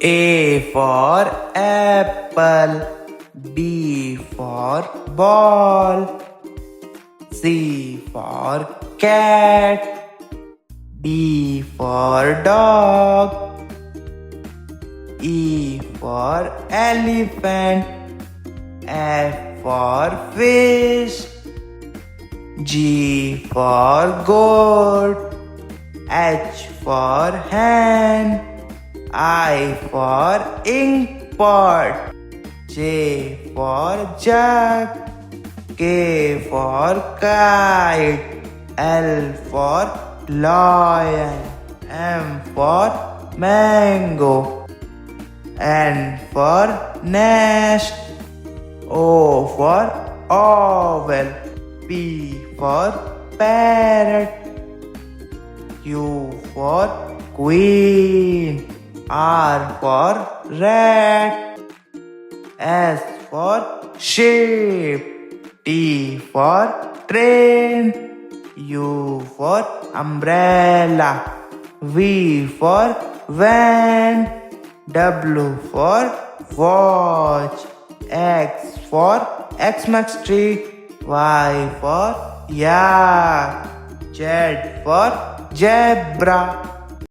A for apple, B for ball, C for cat, D for dog, E for elephant, F for fish, G for goat, H for hen, I for ink pot, J for jug, K for kite, L for lion, M for mango, N for nest, O for owl, P for parrot, Q for queen, R for rat, S for sheep, T for train, U for umbrella, V for van, W for watch, X for Xmas tree, Y for yak, Z for zebra.